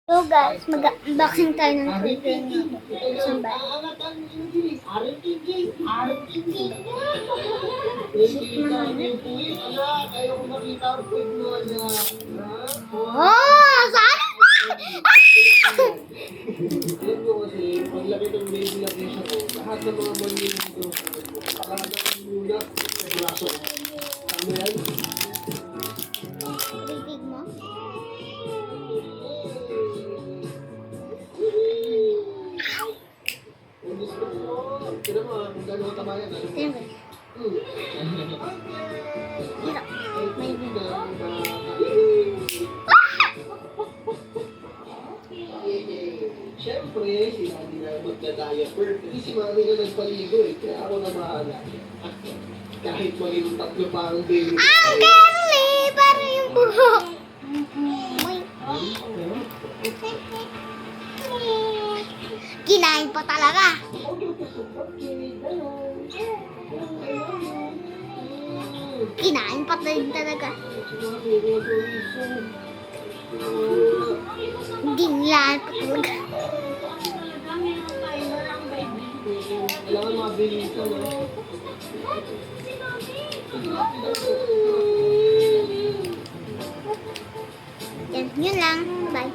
So guys, mag-unboxing tayo ng figure na isang bag. Oh! Saan? Paglaki ng baby na siya ko, lahat ng mga mali dito, talagang muna, braso. Tama yan? Bibig mo? Kung gusto mo, tira mo, kung gano'n tama yan. Ayan guys. Dito. May bibig. Siyempre, si Mami na magda-diaper. Kasi si Mami na nagpaligo eh. Kaya ako na bahala. Kahit maging tatlo pa ang baby. Ang girly! Parang yung buhok. Kinain pa talaga. Kinain pa din talaga. Hindi nilaan pa talaga. Kailangan mabilis ka na. Yun lang. Bye.